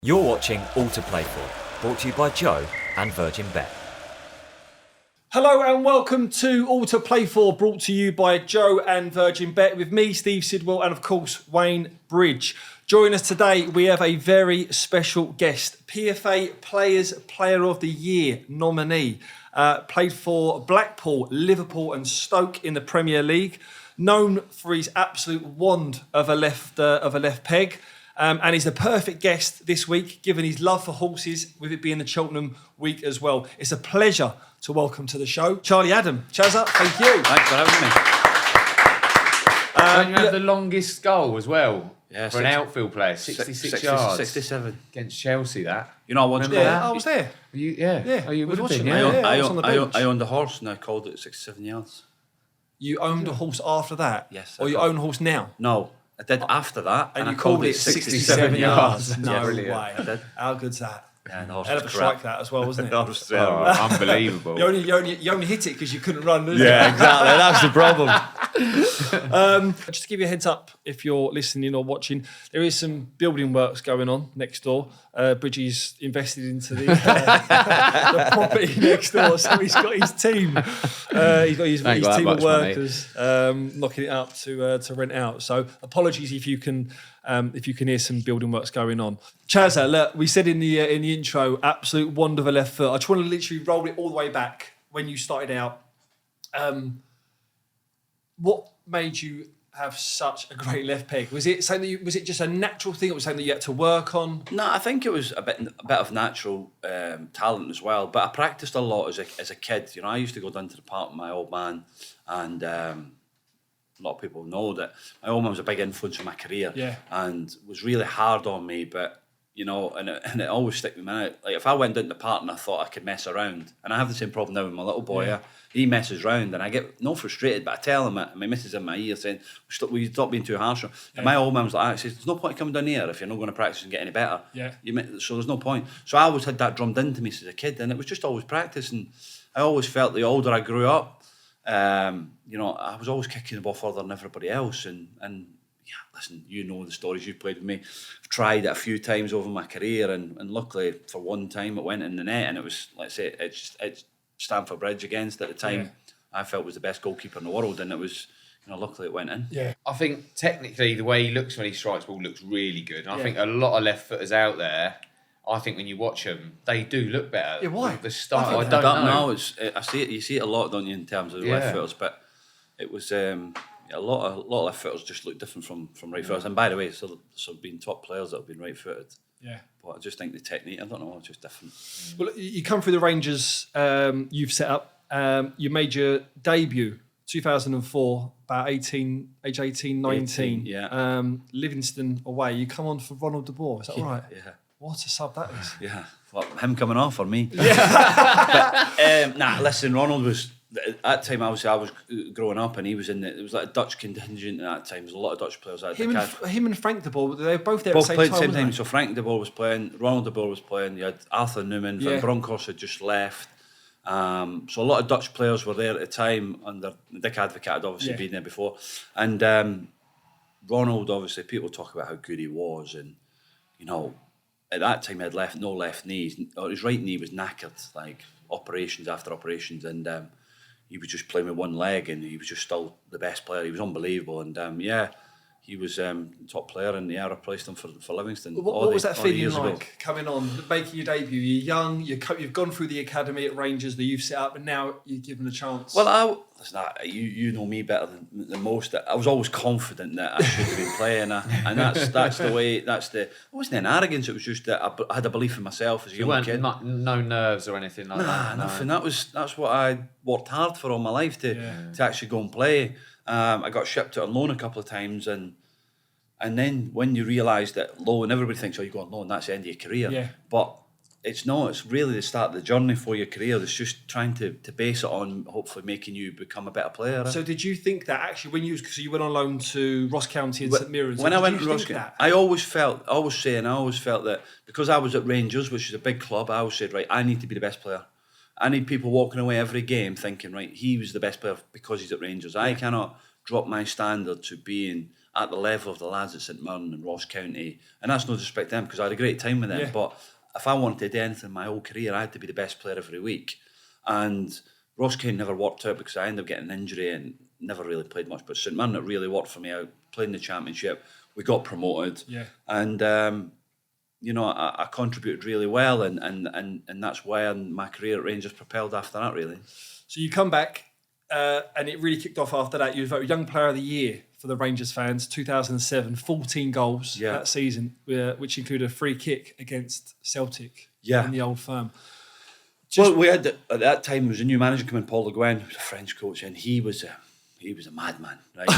You're watching All to Play For, brought to you by Joe and Virgin Bet. Hello and welcome to All to Play For, brought to you by Joe and Virgin Bet, with me, Steve Sidwell, and of course, Wayne Bridge. Joining us today, we have a very special guest, PFA Players Player of the Year nominee. Played for Blackpool, Liverpool and Stoke in the Premier League. Known for his absolute wand of a left peg. And he's the perfect guest this week, given his love for horses, with it being the Cheltenham week as well. It's a pleasure to welcome to the show Charlie Adam. Chazza, thank you. Thanks for having me. Don't you have the longest goal as well? Yeah, for an outfield player, 66 yards. 67. Against Chelsea, that. You know, I once Yeah, I was there. Yeah. Oh, you would have been, watching yeah. it. I was on the bench. I owned a horse and I called it 67 yards. You owned a horse after that? Yes. Or you own a horse now? No, I did after that. And I you called it 67 yards. No Yeah, way. I did. How good's that? Yeah, the horse Hell of a was strike crap. that as well, wasn't it? The horse was Oh, unbelievable. You only hit it because you couldn't run, didn't Yeah, exactly. That's the problem. Just to give you a heads up, if you're listening or watching, there is some building works going on next door. Bridgie's invested into the property next door, so he's got his team. He's got his team of workers knocking it up to rent out. So apologies if you can hear some building works going on. Chazza, look, we said in the intro, absolute wand of a left foot. I just want to literally roll it all the way back when you started out. What made you have such a great left peg? Was it something was it just a natural thing, or was it something that you had to work on? No, I think it was a bit of natural talent as well. But I practiced a lot as a kid. You know, I used to go down to the park with my old man, and a lot of people know that my old man was a big influence on my career. Yeah. And was really hard on me, but you know, and it always stuck with me. Like if I went down to the park and I thought I could mess around, and I have the same problem now with my little boy. Yeah. He messes around, and I get not frustrated, but I tell him it. My missus in my ear saying, "Will you stop being too harsh?" And my old man was like, "He says, there's no point coming down here if you're not going to practice and get any better. Yeah. So there's no point." So I always had that drummed into me as a kid, and it was just always practice. And I always felt the older I grew up, you know, I was always kicking the ball further than everybody else. And yeah, listen, you know the stories you've played with me. I've tried it a few times over my career, and luckily for one time it went in the net, and it was, let's say, it's Stamford Bridge against at the time. I felt was the best goalkeeper in the world, and it was, you know, luckily it went in. Yeah. I think technically the way he looks when he strikes ball looks really good. And I think a lot of left footers out there, I think when you watch them, they do look better. Yeah, why? The start, I I don't know. I see it. You see it a lot, don't you, in terms of left footers? But it was a lot of left footers just look different from right footers. And by the way, so there's been top players that have been right footed. Yeah. But I just think the technique, I don't know, it's just different. Well, you come through the Rangers you've set up. You made your debut 2004, about age 18, 19. Yeah. Livingston away. You come on for Ronald de Boer, is that right? Yeah. What a sub that is. Yeah. Well, him coming off or me? Yeah. But, listen, Ronald was, at that time, I was growing up, and he was it was like a Dutch contingent at that time. There was a lot of Dutch players. Him and Frank de Boer, they were both there both at the played at the same same time. time. So Frank de Boer was playing, Ronald de Boer was playing. You had Arthur Newman, Van Bronckhorst had just left. So a lot of Dutch players were there at the time under Dick Advocaat had obviously been there before. And Ronald, obviously, people talk about how good he was, and you know, at that time he had no left knees, or his right knee was knackered, like operations after operations, and he was just playing with one leg, and he was just still the best player. He was unbelievable, and he was top player, and I replaced him for Livingston. What was that feeling like ago. coming on, making your debut? You're young, you've gone through the academy at Rangers that you've set up, and now you're given a chance. Well, you know me better than most. I was always confident that I should have been playing, and that's the way. It wasn't an arrogance. It was just that I had a belief in myself as a young kid. No nerves or anything like that. Nothing. That's what I worked hard for all my life to actually go and play. I got shipped out on loan a couple of times, and then when you realise that loan, everybody thinks, oh, you go on loan, that's the end of your career. Yeah. But it's not. It's really the start of the journey for your career. It's just trying to base it on hopefully making you become a better player. So did you think that actually when you went on loan to Ross County and St Mirren? When I went to Ross County, I always felt that because I was at Rangers, which is a big club, I always said, right, I need to be the best player. I need people walking away every game thinking, right, he was the best player because he's at Rangers. I cannot drop my standard to being at the level of the lads at St Mirren and Ross County, and that's no disrespect to them because I had a great time with them. Yeah. But if I wanted to do anything in my whole career, I had to be the best player every week. And Ross County never worked out because I ended up getting an injury and never really played much. But St Mirren, it really worked for me. I played in the Championship. We got promoted. Yeah. And you know, I contributed really well, and that's why my career at Rangers propelled after that, really. So you come back, and it really kicked off after that. You were voted Young Player of the Year for the Rangers fans, 2007, 14 goals that season, which included a free kick against Celtic in the Old Firm. Well, we had at that time there was a new manager coming, Paul Le Guen, who was a French coach, and he was a madman, right?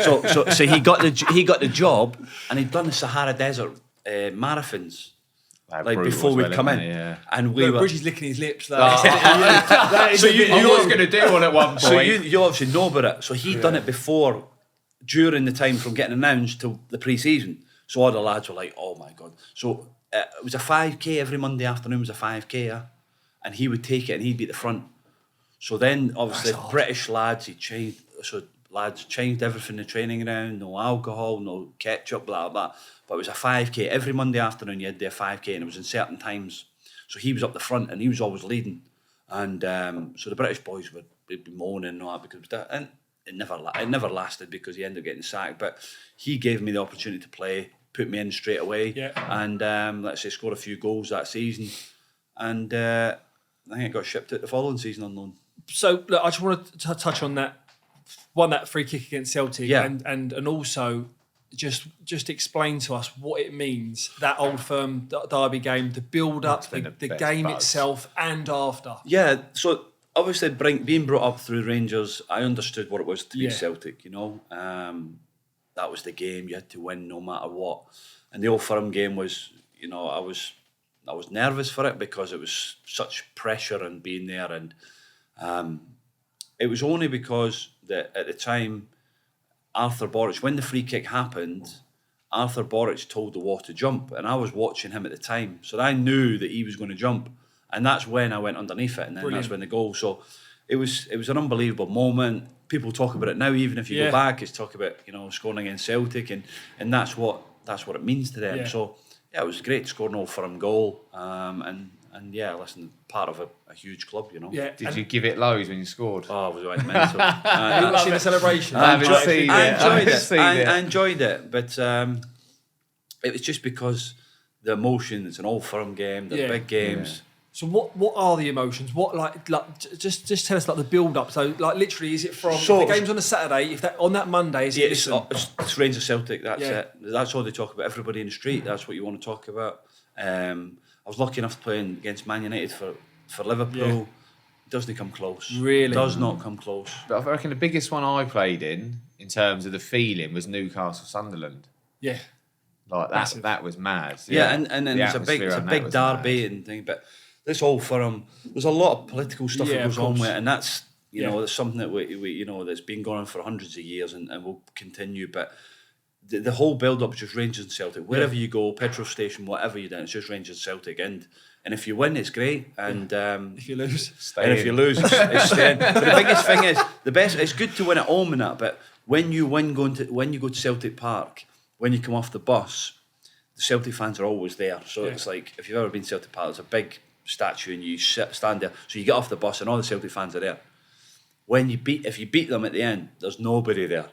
so he got the job, and he'd done the Sahara Desert marathons. Like before we'd come in, and we were. Bridges licking his lips. So I was going to do one at one point. So you obviously know about it. So he'd done it before, during the time from getting announced to the pre-season. So all the lads were like, "Oh my god!" So it was a 5K every Monday afternoon. Was a 5K, and he would take it and he'd be at the front. So then, obviously, British lads, lads changed everything in the training ground. No alcohol, no ketchup, blah blah. But it was a 5K every Monday afternoon. You had to do a 5K, and it was in certain times. So he was up the front, and he was always leading. And so the British boys would be moaning and all that because and it never lasted because he ended up getting sacked. But he gave me the opportunity to play, put me in straight away, and let's say scored a few goals that season. And I think I got shipped out the following season on loan. So look, I just want to touch on that. One, that free kick against Celtic, and also just explain to us what it means, that Old Firm derby game, the build up, the game itself, and after. Yeah, so obviously being brought up through Rangers, I understood what it was to beat Celtic. You know, that was the game you had to win no matter what. And the Old Firm game was, you know, I was nervous for it because it was such pressure and being there, and it was only because that at the time, Arthur Boric, when the free kick happened, Arthur Boric told the wall to jump, and I was watching him at the time, so I knew that he was going to jump, and that's when I went underneath it, and then that's when the goal. So it was an unbelievable moment. People talk about it now, even if you go back, it's talk about, you know, scoring against Celtic, and that's what it means to them. So it was great to score an Old Firm goal, and listen, part of a huge club, you know. Yeah. Did you give it loads when you scored? Oh, it was mental. You watching the celebration? I enjoyed it, but it was just because the emotion. It's an Old Firm game, the big games. Yeah. So what are the emotions? What like just tell us like the build up. So like literally, is it from the game's on a Saturday? On that Monday, is it? It's Rangers Celtic. That's it. That's all they talk about. Everybody in the street. That's what you want to talk about. I was lucky enough to play against Man United for Liverpool. Yeah. Doesn't come close. Really? Does not come close. But I reckon the biggest one I played in terms of the feeling was Newcastle Sunderland. Yeah. Like that was mad. Yeah, and it's a big derby and thing. But this Old Firm, there's a lot of political stuff that goes on with it, and that's that's something that we that's been going on for hundreds of years and will continue. But the whole build-up is just Rangers and Celtic. Wherever you go, petrol station, whatever you're doing, it's just Rangers and Celtic. And if you win, it's great. And if you lose, if you lose, it's staying. But the biggest thing is, it's good to win at home and that, but when you go to Celtic Park, when you come off the bus, the Celtic fans are always there. So it's like, if you've ever been to Celtic Park, there's a big statue and you stand there. So you get off the bus and all the Celtic fans are there. If you beat them at the end, there's nobody there.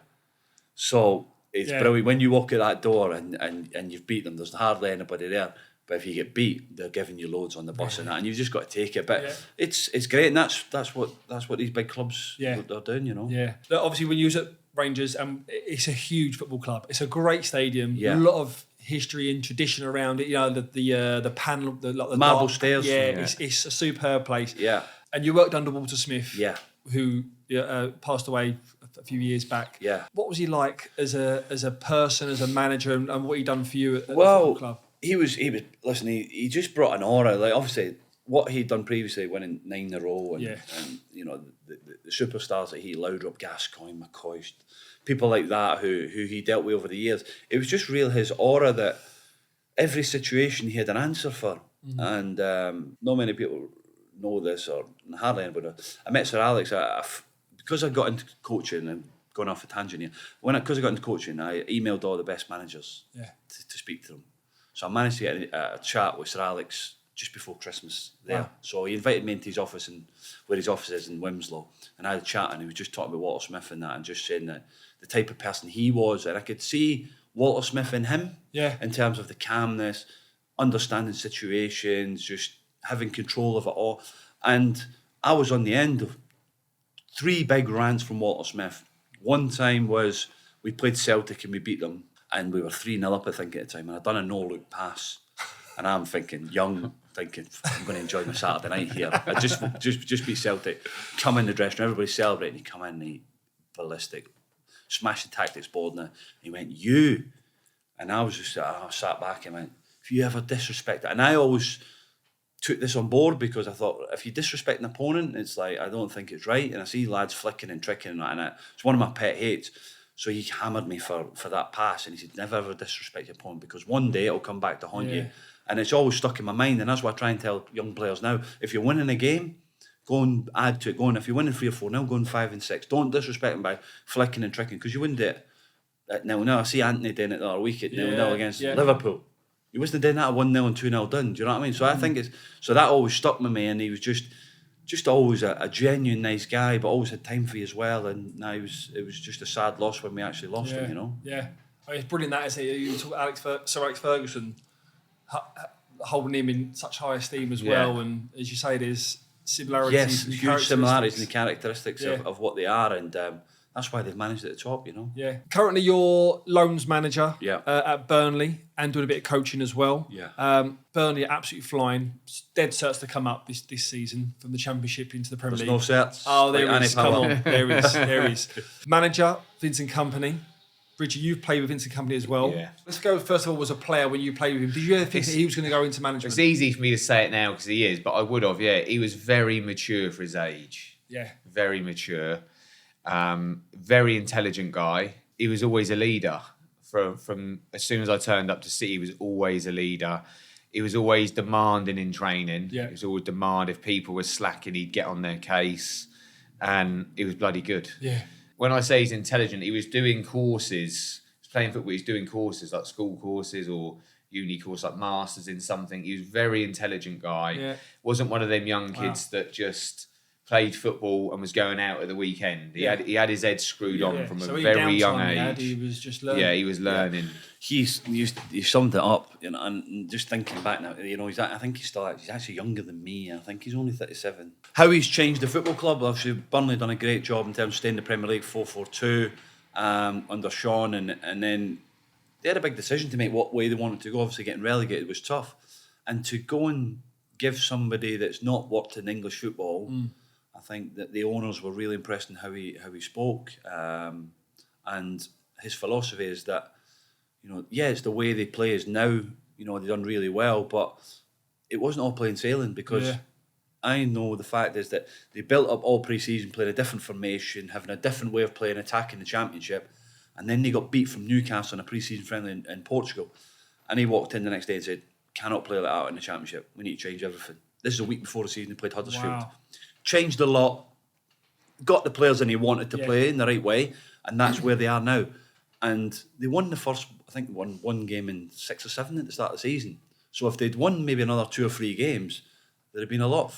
So it's brilliant. When you walk out that door and you've beat them, there's hardly anybody there. But if you get beat, they're giving you loads on the bus and that, and you've just got to take it. But it's great, and that's what these big clubs are doing, you know. Yeah. Look, obviously, when you was at Rangers, it's a huge football club. It's a great stadium. Yeah. A lot of history and tradition around it. You know, the panel, the marble stairs. Yeah, it's a superb place. Yeah. And you worked under Walter Smith. Yeah. Who passed away a few years back. Yeah. What was he like as a person, as a manager, and what he done for you at the football club? He was. Listen, he just brought an aura. Like, obviously, what he'd done previously, winning 9 in a row, and you know the superstars that he, Laudrup, Gascoigne, McCoy, people like that who he dealt with over the years. It was just real his aura that every situation he had an answer for, and not many people know this, or hardly anybody. I met Sir Alex because I got into coaching and going off a tangent here. Because I got into coaching, I emailed all the best managers to speak to them. So I managed to get a chat with Sir Alex just before Christmas there. Wow. So he invited me into his office, and where his office is in Wimslow, and I had a chat, and he was just talking about Walter Smith and that, and just saying that the type of person he was, and I could see Walter Smith in him, in terms of the calmness, understanding situations, just having control of it all. And I was on the end of 3 big rants from Walter Smith. One time was we played Celtic and we beat them, and we were 3-0 up, I think, at the time, and I'd done a no-look pass. And I'm thinking, thinking, I'm going to enjoy my Saturday night here. I just beat Celtic. Come in the dressing room, everybody's celebrating. He come in and he ballistic, smashed the tactics board, and he went, you. And I was just, I sat back and went, if you ever disrespect it. And I always took this on board because I thought, if you disrespect an opponent, it's like, I don't think it's right. And I see lads flicking and tricking and that, and it's one of my pet hates. So he hammered me for that pass, and he said, never ever disrespect your opponent, because one day it'll come back to haunt you. And it's always stuck in my mind, and that's what I try and tell young players now. If you're winning a game, go and add to it. If you're winning 3 or 4, now go on 5 and 6. Don't disrespect them by flicking and tricking, because you wouldn't do it at 0-0. I see Anthony doing it the other week at 0-0 against Liverpool. He wasn't doing that at 1-0 and 2-0 done. Do you know what I mean? So I think so that always stuck with me, and he was just always a genuine nice guy, but always had time for you as well. And now it was just a sad loss when we actually lost him, you know? Yeah. I mean, it's brilliant that, isn't it? You talk about Sir Alex Ferguson holding him in such high esteem as well. And as you say, there's similarities. Yes, and huge similarities in the characteristics of what they are. And that's why they've managed at the top, you know? Yeah. Currently, you're loans manager at Burnley and doing a bit of coaching as well. Yeah. Burnley are absolutely flying. Dead certs to come up this season from the Championship into the Premier League. There's no certs. Oh, there is. Come on. There is. Manager, Vincent Kompany. Bridget, you've played with Vincent Kompany as well. Yeah. Let's go, first of all, as a player when you played with him. Did you ever think that he was going to go into management? It's easy for me to say it now because he is, but I would have, He was very mature for his age. Yeah. Very mature. Very intelligent guy. He was always a leader. From as soon as I turned up to City, he was always a leader. He was always demanding in training. Yeah. He was always demand. If people were slacking, he'd get on their case. And he was bloody good. Yeah. When I say he's intelligent, he was doing courses. He was playing football. He was doing courses like school courses or uni course, like masters in something. He was a very intelligent guy. Yeah. Wasn't one of them young kids that just played football and was going out at the weekend. He had his head screwed on from a very young age. He was just learning. Yeah, he was learning. He summed it up, you know, and just thinking back now, you know, I think he's actually younger than me. I think he's only 37. How he's changed the football club, obviously Burnley done a great job in terms of staying in the Premier League 4-4-2 under Sean, and then they had a big decision to make what way they wanted to go. Obviously getting relegated was tough, and to go and give somebody that's not worked in English football, I think that the owners were really impressed in how he spoke, and his philosophy is that, you know, it's the way they play is now, you know, they've done really well, but it wasn't all plain sailing, because I know the fact is that they built up all pre-season playing a different formation, having a different way of playing, attacking the Championship, and then they got beat from Newcastle in a pre-season friendly in Portugal, and he walked in the next day and said, cannot play like that in the Championship, we need to change everything. This is a week before the season, they played Huddersfield. Wow. Changed a lot, got the players in he wanted to play in the right way, and that's where they are now. And they won the first, I think, one game in 6 or 7 at the start of the season. So if they'd won maybe another 2 or 3 games, they'd have been a lot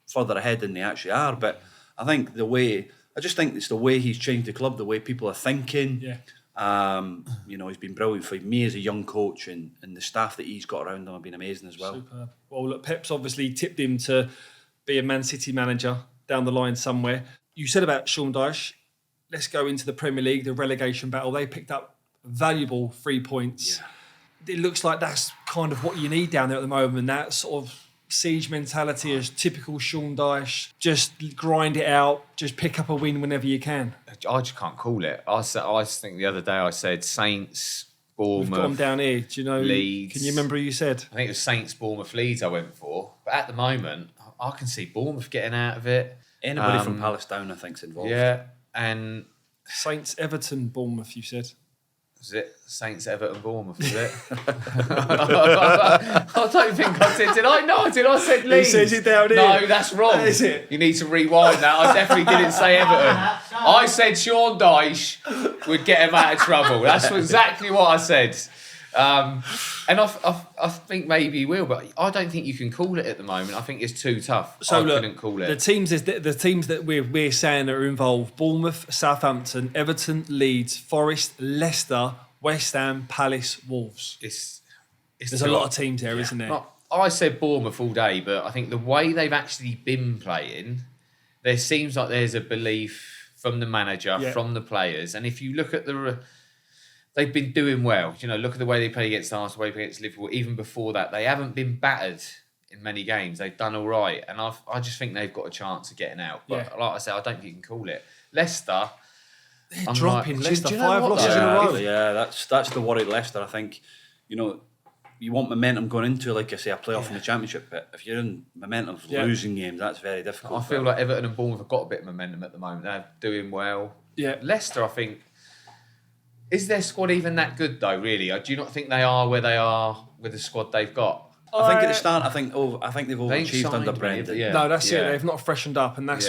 further ahead than they actually are. But I think I just think it's the way he's changed the club, the way people are thinking. Yeah. You know, he's been brilliant for me as a young coach, and the staff that he's got around him have been amazing as well. Superb. Well, look, Pep's obviously tipped him to be a Man City manager down the line somewhere. You said about Sean Dyche. Let's go into the Premier League, the relegation battle. They picked up valuable 3 points. Yeah. It looks like that's kind of what you need down there at the moment. That sort of siege mentality is typical Sean Dyche. Just grind it out. Just pick up a win whenever you can. I just can't call it. I think the other day I said Saints, Bournemouth. We've got them down here. Do you know? Leeds. Can you remember who you said? I think it was Saints, Bournemouth, Leeds I went for. But at the moment, I can see Bournemouth getting out of it. Anybody from Palace down, I think, is involved. Yeah, and Saints, Everton, Bournemouth, you said. Was it Saints, Everton, Bournemouth, was it? I don't think I did. Did I? No, did I said Leeds? He says it down here. No, that's wrong. Is it? You need to rewind that. I definitely didn't say Everton. I said Sean Dyche would get him out of trouble. That's exactly what I said. And I think maybe he will, but I don't think you can call it at the moment. I think it's too tough. So I look, couldn't call it. the teams that we're saying are involved: Bournemouth, Southampton, Everton, Leeds, Forest, Leicester, West Ham, Palace, Wolves. There's a lot of teams there, isn't there? Well, I said Bournemouth all day, but I think the way they've actually been playing, there seems like there's a belief from the manager, from the players, and if you look at they've been doing well. You know, look at the way they play against Arsenal, the way they play against Liverpool. Even before that, they haven't been battered in many games. They've done all right. And I just think they've got a chance of getting out. But like I said, I don't think you can call it. Leicester... They're dropping Leicester. Do you know 5 what, losses in a row. Yeah, that's the worry at Leicester. I think, you want momentum going into, like I say, a playoff in the Championship. But if you're in momentum of losing games, that's very difficult. I feel like Everton and Bournemouth have got a bit of momentum at the moment. They're doing well. Yeah. Leicester, I think... Is their squad even that good though? Really, do you not think they are where they are with the squad they've got? I think at the start, I think they've overachieved under Brendan. Yeah. No, that's it. They've not freshened up, and that's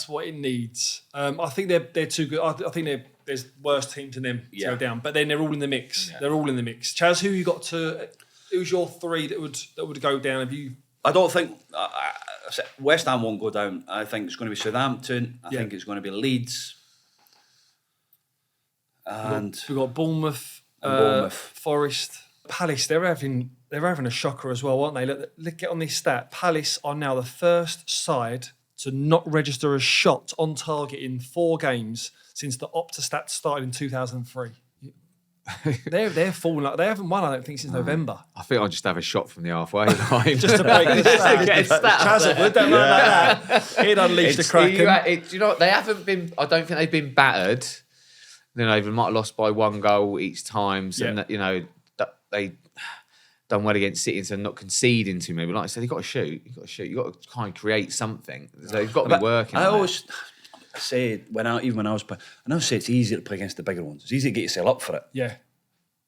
what it needs. I think they're too good. I think there's worse teams than them to go down, but then they're all in the mix. Yeah. They're all in the mix. Chaz, who you got to? Who's your 3 that would go down? Have you? I don't think West Ham won't go down. I think it's going to be Southampton. I think it's going to be Leeds. And we've got Bournemouth, Forest, Palace. They're having a shocker as well, aren't they? Look, get on this stat. Palace are now the first side to not register a shot on target in 4 games since the Opta stats started in 2003. They're falling like they haven't won. I don't think since November. I think I'll just have a shot from the halfway line just to break the stat. Get a stat. Chaz would don't like that. He'd unleash the Kraken. You know what? They haven't been. I don't think they've been battered. You know, they might have lost by 1 goal each time. And, they done well against City and not conceding too many. But like I said, you've got to shoot. You've got to kind of create something. So you've got to be working I always say, when I was playing, I say it's easier to play against the bigger ones. It's easy to get yourself up for it. Yeah.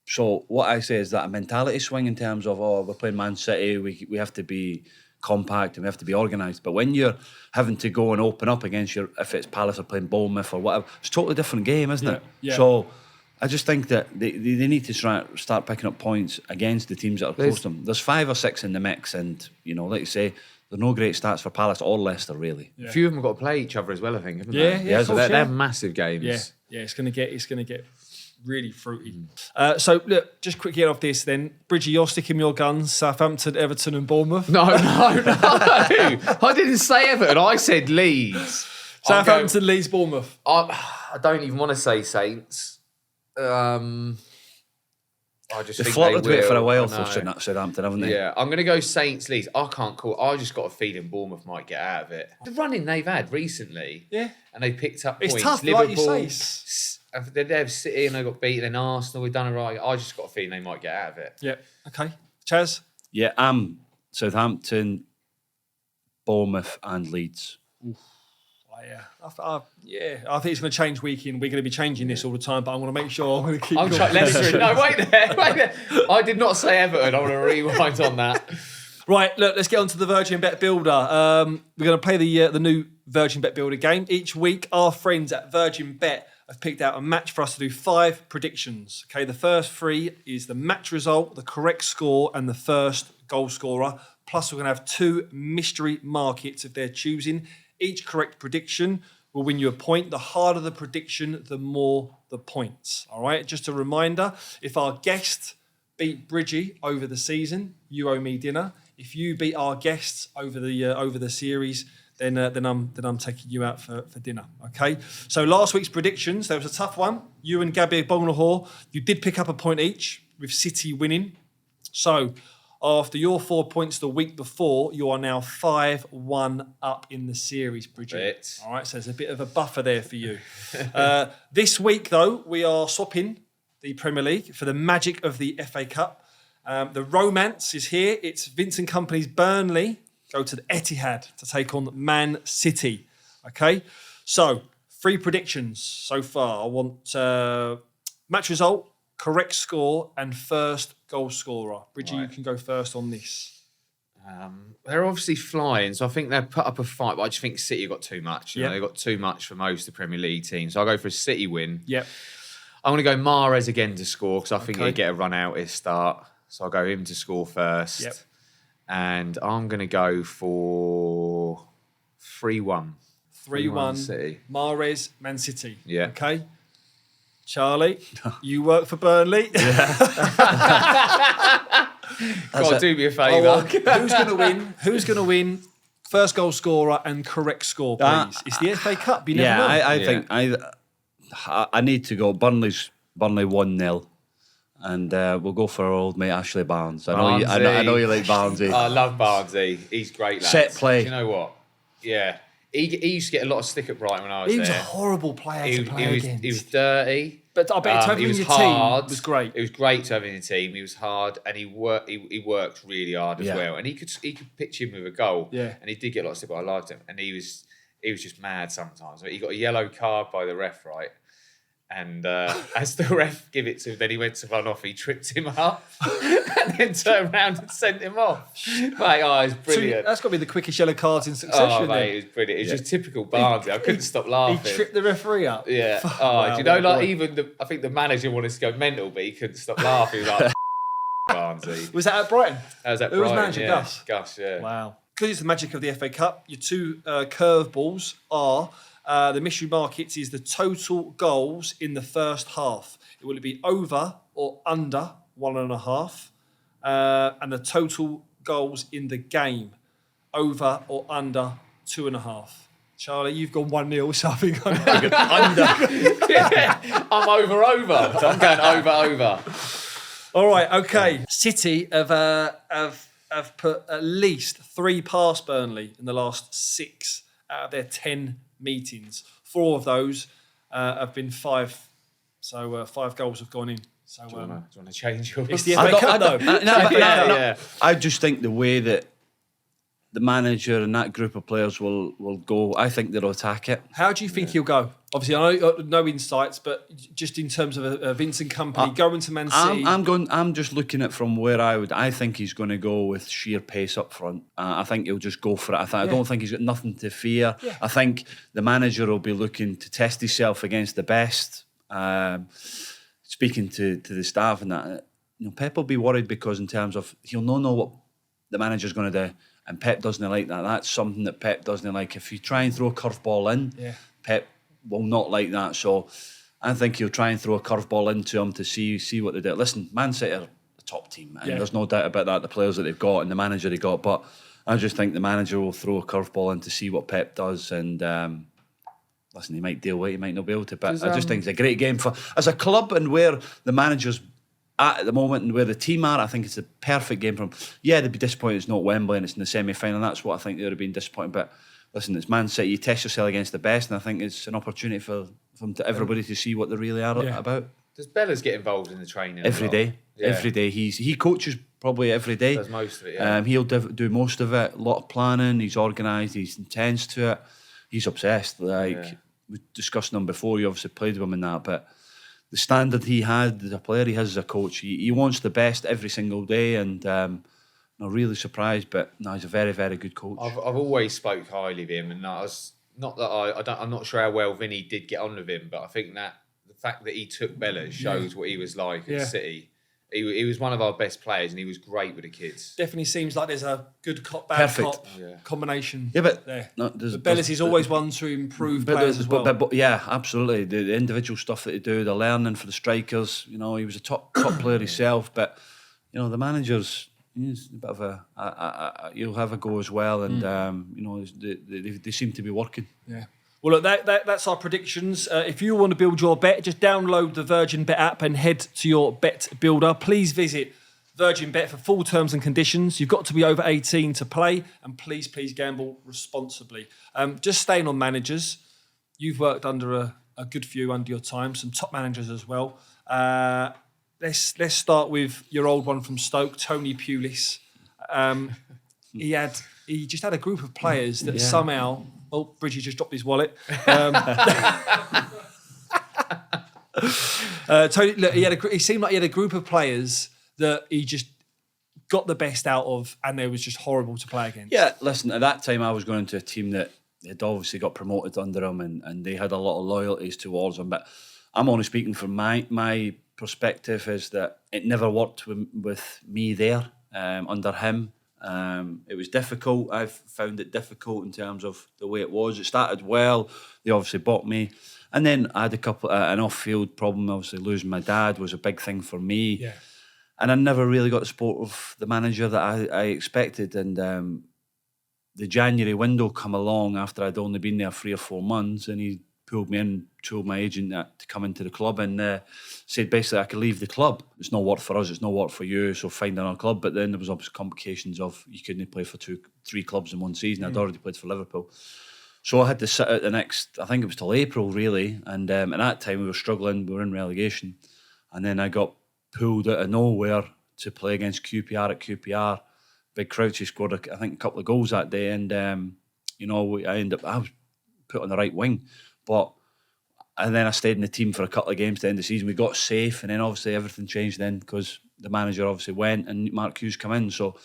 So what I say is that a mentality swing in terms of, we're playing Man City, we have to be compact and we have to be organised. But when you're having to go and open up against if it's Palace or playing Bournemouth or whatever, it's a totally different game, isn't it? Yeah. So I just think that they need to start picking up points against the teams that are close to them. There's 5 or 6 in the mix, and like you say, there's no great stats for Palace or Leicester really. Yeah. A few of them have got to play each other as well, I think, haven't they? Yeah. So they're massive games. Yeah. It's going to get really fruity. So look, just quickly get off this then. Bridgie, you're sticking your guns. Southampton, Everton, and Bournemouth. No. I didn't say Everton. I said Leeds. Southampton, Leeds, Bournemouth. I don't even want to say Saints. I just they think flirted they with it will. for a while for Southampton, haven't they? Yeah, I'm going to go Saints, Leeds. I can't call. I just got a feeling Bournemouth might get out of it. The running they've had recently, and they picked up points. It's tough, Liverpool, like you say. They have City and they got beaten. Then Arsenal, we've done it right. I just got a feeling they might get out of it. Yeah. Okay. Chaz? Yeah, Southampton, Bournemouth, and Leeds. Oof. I think it's going to change week in. We're going to be changing this all the time, but I want to make sure I'm going to keep. I'm trying Leicester. No, wait there. I did not say Everton. I want to rewind on that. Right, look, let's get on to the Virgin Bet Builder. We're going to play the new Virgin Bet Builder game. Each week, our friends at Virgin Bet have picked out a match for us to do 5 predictions. Okay, the first 3 is the match result, the correct score, and the first goal scorer. Plus, we're going to have 2 mystery markets if they're choosing. Each correct prediction will win you a point. The harder the prediction, the more the points. All right, just a reminder, if our guest beat Bridgie over the season, you owe me dinner. If you beat our guests over the series, then I'm taking you out for dinner. Okay. So last week's predictions, there was a tough one. You and Gabby Bonglahor, you did pick up a point each with City winning. So after your 4 points the week before, you are now 5-1 up in the series, Bridget. All right. So there's a bit of a buffer there for you. This week though, we are swapping the Premier League for the magic of the FA Cup. The romance is here. It's Vincent Kompany's Burnley go to the Etihad to take on Man City. Okay, so 3 predictions so far. I want match result, correct score, and first goal scorer. Bridgie, you can go first on this. They're obviously flying, so I think they've put up a fight, but I just think City have got too much. You know, they've got too much for most of the Premier League teams. So I'll go for a City win. Yep. I'm going to go Mahrez again to score because I think he'll get a run out at his start. So I'll go him to score first. Yep. And I'm going to go for 3-1. 3-1 City. Mahrez, Man City. Yeah. Okay. Charlie, you work for Burnley. Got to do me a favour. Who's going to win? Who's going to win? First goal scorer and correct score, please. It's the FA Cup. You never know. I think I need to go. Burnley 1-0. And we'll go for our old mate Ashley Barnes. I know you like Barnesy. I love Barnesy. He's great, lads. Set play. Do you know what? Yeah. He used to get a lot of stick at Brighton when I was there. He was a horrible player to play against. He was dirty. But I bet to have him in your team was great. It was great to have him in your team. He was hard, and he worked really hard as well. And he could pitch him with a goal. Yeah. And he did get a lot of stick, but I liked him. And he was just mad sometimes. He got a yellow card by the ref, right? And as the ref gave it to him, then he went to run off. He tripped him up and then turned around and sent him off. Mate, it's brilliant. So that's got to be the quickest yellow cards in succession. Oh, mate, it was brilliant. It's just typical Barnsley. I couldn't stop laughing. He tripped the referee up. Yeah. Wow, do you know, like, even I think the manager wanted to go mental, but he couldn't stop laughing. He was like, Barnsley. Was that at Brighton? That was at Who Brighton. was manager? Yeah. Gus? Gus, yeah. Wow. Because it's the magic of the FA Cup, your two curveballs are... the mystery markets is the total goals in the first half. Will it be over or under 1.5? And the total goals in the game, over or under 2.5. Charlie, you've gone 1-0, so I think I'm under. I'm over. I'm going over. All right, okay. City have put at least 3 past Burnley in the last 6 out of their 10 meetings. 4 of those have been 5. So 5 goals have gone in. So do you want to change yours? It's the FA Cup, though. Yeah. I just think the way that the manager and that group of players will go, I think they'll attack it. How do you think he'll go? Obviously, I know no insights, but just in terms of a Vincent Kompany going to Man City. I'm just looking at from where I think he's going to go with sheer pace up front. I think he'll just go for it. I don't think he's got nothing to fear. Yeah. I think the manager will be looking to test himself against the best. Speaking to the staff and that, Pep will be worried because in terms of he'll not know what the manager's going to do, and Pep doesn't like that. That's something that Pep doesn't like. If you try and throw a curveball in, Pep will not like that. So I think he'll try and throw a curveball into him to see what they do. Listen, Man City are the top team, and there's no doubt about that. The players that they've got and the manager they got, but I just think the manager will throw a curveball in to see what Pep does and. Listen, he might deal with it, he might not be able to, but I just think it's a great game for as a club and where the manager's at the moment and where the team are. I think it's a perfect game for him. Yeah, they'd be disappointed it's not Wembley and it's in the semi-final. That's what I think they would have been disappointed. But listen, it's Man City. You test yourself against the best, and I think it's an opportunity for them to everybody to see what they really are about. Does Bellas get involved in the training every day? Yeah. Every day. He coaches probably every day. Does most of it. Yeah. He'll do most of it. A lot of planning. He's organised. He's intense to it. He's obsessed. We discussed him before. You obviously played with him in that, but the standard he had as a player, he has as a coach. He wants the best every single day, and I'm really surprised. But no, he's a very, very good coach. I've always spoke highly of him, and I'm not sure how well Vinny did get on with him, but I think that the fact that he took Bellas shows what he was like at City. He was one of our best players, and he was great with the kids. Definitely seems like there's a good cop, bad cop combination. Yeah, but there. Bellas is always one to improve players as well. But yeah, absolutely. The individual stuff that they do, the learning for the strikers. He was a top player himself, but the managers. He's a bit of a you'll have a go as well, and they seem to be working. Yeah. Well, look, that's our predictions. If you want to build your bet, just download the Virgin Bet app and head to your bet builder. Please visit Virgin Bet for full terms and conditions. You've got to be over 18 to play, and please gamble responsibly. Just staying on managers, you've worked under a good few under your time, some top managers as well. Let's start with your old one from Stoke, Tony Pulis. He just had a group of players that somehow. Oh, Bridgie just dropped his wallet. Tony, look, he seemed like he had a group of players that he just got the best out of, and they was just horrible to play against. Yeah, listen, at that time I was going into a team that had obviously got promoted under him, and they had a lot of loyalties towards him. But I'm only speaking from my perspective, is that it never worked with me there under him. It was difficult. I've found it difficult in terms of the way it was. It started well. They obviously bought me. And then I had an off-field problem. Obviously, losing my dad was a big thing for me. Yeah. And I never really got the support of the manager that I expected. And the January window come along after I'd only been there 3 or 4 months, and he pulled me in, told my agent to come into the club, and said basically I could leave the club. It's no work for us, it's no work for you, so find another club. But then there was obviously complications of you couldn't play for 2-3 clubs in one season. I'd already played for Liverpool. So I had to sit out the next, I think it was till April really, and at that time we were struggling, we were in relegation, and then I got pulled out of nowhere to play against QPR at QPR. Big Crouchy scored I think a couple of goals that day, and I was put on the right wing, and then I stayed in the team for a couple of games to the end of the season. We got safe, and then obviously everything changed then because the manager obviously went and Mark Hughes come in. So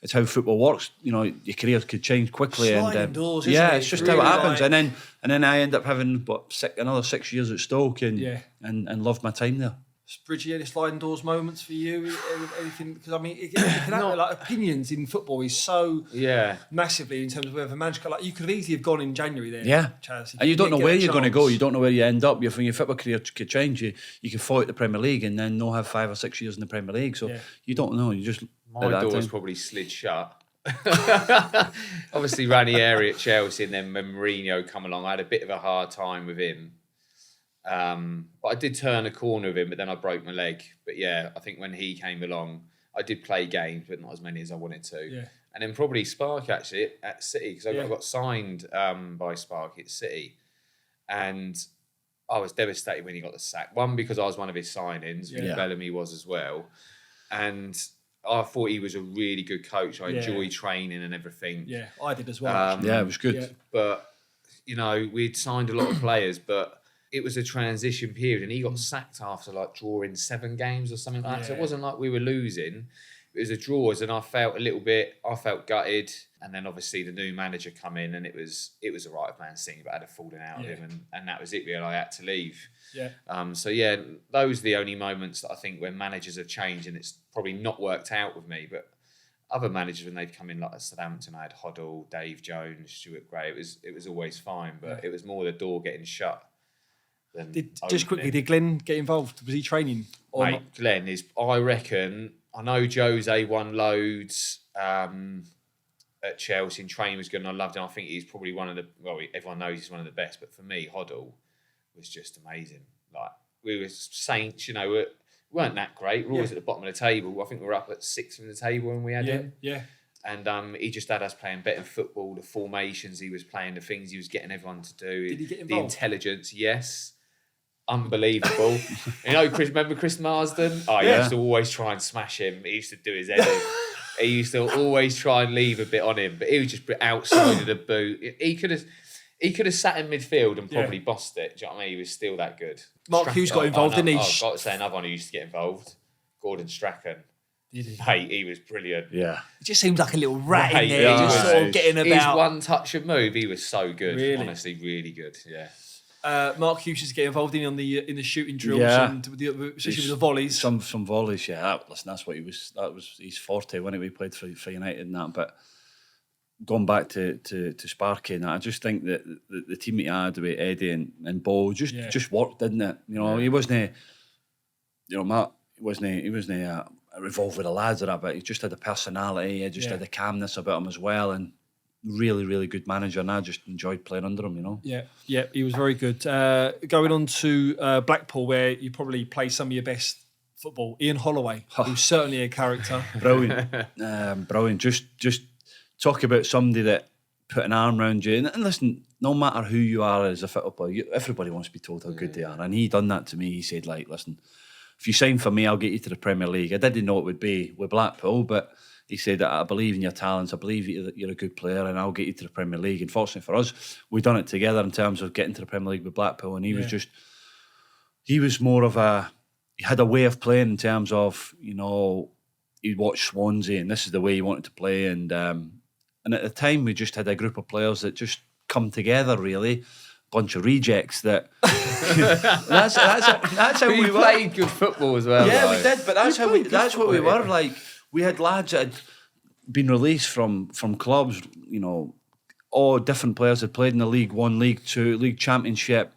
it's how football works. Your career could change quickly. Sliding doors, isn't yeah, it? it's just Really how it happens. And then I end up having another 6 years at Stoke, and loved my time there. Bridgie, any sliding doors moments for you? Anything? Because I mean, it can happen, like opinions in football is so massively in terms of whether a manager, like you could easily have gone in January there. Yeah, Chaz, and you don't know where you're going to go. You don't know where you end up. Your football career could change. You could fall at the Premier League and then not have 5 or 6 years in the Premier League. So you don't know. You just my door's probably slid shut. Obviously, Ranieri at Chelsea, and then when Mourinho come along, I had a bit of a hard time with him. But I did turn a corner with him, but then I broke my leg. But yeah, I think when he came along, I did play games, but not as many as I wanted to. Yeah. And then probably Spark actually at City, because I got signed by Spark at City, and I was devastated when he got the sack. One, because I was one of his signings, Bellamy was as well, and I thought he was a really good coach. I enjoyed training and everything. Yeah, I did as well. it was good. Yeah. But we'd signed a lot of players, but it was a transition period, and he got sacked after drawing 7 games or something like that. So it wasn't like we were losing. It was a draws, and I felt gutted. And then obviously the new manager come in, and it was a right of Man City, but I had a falling out of him, and that was it really. I had to leave. Yeah. Those are the only moments that I think when managers have changed, and it's probably not worked out with me. But other managers, when they've come in, like at Southampton, I had Hoddle, Dave Jones, Stuart Gray. It was always fine, but it was more the door getting shut. Did Glenn get involved? Was he training? Mate, Glenn is, I reckon, I know Jose won loads at Chelsea, and training was good, and I loved him. I think he's probably everyone knows he's one of the best, but for me, Hoddle was just amazing. We were saints, we weren't that great. We were always at the bottom of the table. I think we were up at 6th in the table when we had him. Yeah. And he just had us playing better football, the formations he was playing, the things he was getting everyone to do. Did he get involved? The intelligence, yes. Unbelievable. Remember Chris Marsden? Oh, he used to always try and smash him. He used to do his head in. He used to always try and leave a bit on him, but he was just outside of the boot. He could have sat in midfield and probably bossed it. Do you know what I mean? He was still that good. Mark Hughes got involved, didn't he? I've got to say another one who used to get involved. Gordon Strachan. Did he? Mate, he was brilliant. Yeah. It just seems like a little rat in there, just sort of getting about. His one touch of move, he was so good. Really? Honestly, really good. Yeah. Mark Hughes is getting involved in the shooting drills, and especially with the volleys. Some volleys, yeah. That's what he was. That was his forte when he played for United and that. But going back to Sparky and that, I just think that the team he had with Eddie and Bo just worked, didn't it? He wasn't. Matt wasn't. He wasn't a revolve with the lads or that, but he just had a personality. He just had a calmness about him as well, and really, really good manager, and I just enjoyed playing under him, Yeah, he was very good. Going on to Blackpool, where you probably play some of your best football. Ian Holloway, who's certainly a character. Brilliant. Brilliant. Just talk about somebody that put an arm around you. And listen, no matter who you are as a football player, everybody wants to be told how good they are. And he done that to me. He said, listen, if you sign for me, I'll get you to the Premier League. I didn't know it would be with Blackpool, but he said, I believe in your talents, I believe that you're a good player, and I'll get you to the Premier League. And fortunately for us, we've done it together in terms of getting to the Premier League with Blackpool, and he was more of a he had a way of playing in terms of, you know, he'd watch Swansea and this is the way he wanted to play. And at the time, we just had a group of players that just come together, really. Bunch of rejects that that's how we played good football as well. Yeah, we did, but that's what we were like. We had lads that had been released from clubs, you know, all different players had played in the League One, League Two, League Championship,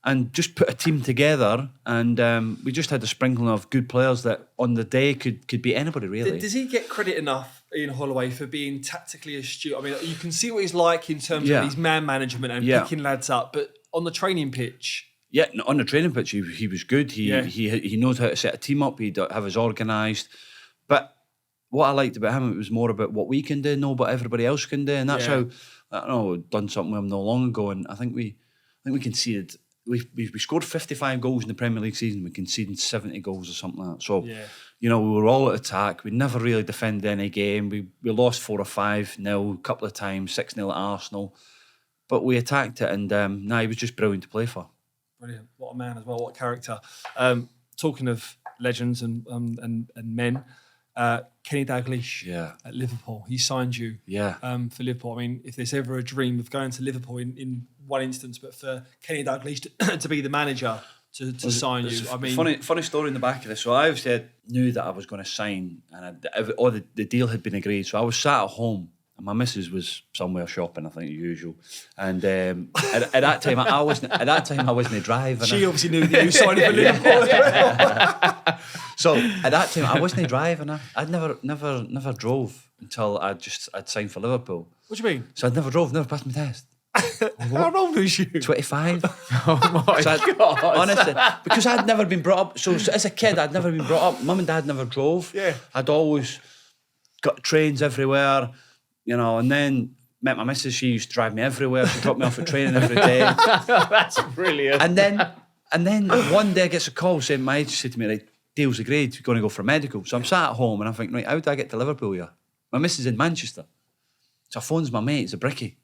and just put a team together. And we just had a sprinkling of good players that on the day could beat anybody, really. Does he get credit enough, Ian Holloway, for being tactically astute? I mean, you can see what he's like in terms of his man management and picking lads up, but on the training pitch... Yeah, on the training pitch, he was good. He knows how to set a team up. He'd have us organised. But what I liked about him, it was more about what we can do, not what everybody else can do. And that's how, I don't know, we've done something with him not long ago, and I think we conceded... We scored 55 goals in the Premier League season. We conceded 70 goals or something like that. So, you know, we were all at attack. We never really defended any game. We lost 4 or 5-0 a couple of times, 6-0 at Arsenal. But we attacked it, and he was just brilliant to play for. Brilliant. What a man as well. What a character. Talking of legends and men, Kenny Dalglish at Liverpool. He signed you for Liverpool. I mean, if there's ever a dream of going to Liverpool in one instance, but for Kenny Dalglish to be the manager to sign you. I mean, funny story in the back of this. So I obviously knew that I was going to sign, and the deal had been agreed. So I was sat at home, and my missus was somewhere shopping, I think, as usual. And at that time, I wasn't driving. She obviously knew that you signed for Liverpool. So at that time, I wasn't driving. I'd never drove until I'd signed for Liverpool. What do you mean? So I'd never drove, never passed my test. How old was you? 25. Oh my God. Honestly, because I'd never been brought up. So as a kid, I'd never been brought up. Mum and Dad never drove. Yeah. I'd always got trains everywhere, you know, and then met my missus. She used to drive me everywhere. She dropped me off at training every day. That's brilliant. And then one day I get a call saying, my agent said to me, right, deal's agreed, we're going to go for a medical. So I'm sat at home and I'm thinking, right, how do I get to Liverpool here? My missus is in Manchester. So I phones my mate, it's a brickie.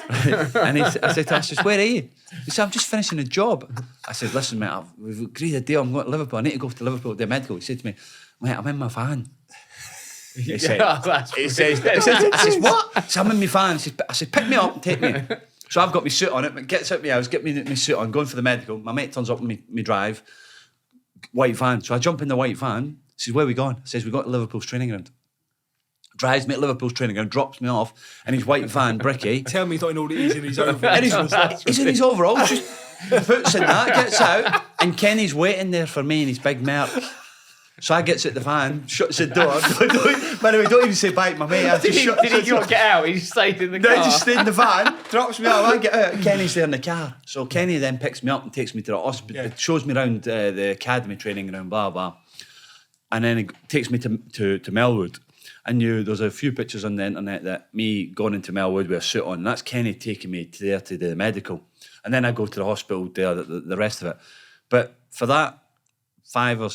And I said to him, where are you? He said, I'm just finishing a job. I said, listen, mate, we've agreed a deal. I'm going to Liverpool. I need to go to Liverpool to do a medical. He said to me, mate, I'm in my van. He said, what? So I'm in my van. I said, pick me up and take me. So I've got my suit on it. Gets out my house, get me my suit on, going for the medical. My mate turns up in my drive, white van. So I jump in the white van. He says, where are we going? I says, we got to Liverpool's training ground. Drives me at Liverpool's training ground, drops me off in his white van, bricky. Tell me he's not in all the he's in his overalls. And he's in his overalls, just puts in that, gets out, and Kenny's waiting there for me in his big Merc. So I gets at the van, shuts the door. By the way, don't even say bye to my mate. Did he not get out? He just stayed in the car? No, he just stayed in the van, drops me off, I get out, Kenny's there in the car. So Kenny then picks me up and takes me to the hospital, shows me around the academy training ground, blah, blah. And then he takes me to Melwood. And there's a few pictures on the internet that me going into Melwood with a suit on, and that's Kenny taking me there to do the medical. And then I go to the hospital there, the rest of it. But for that 5 or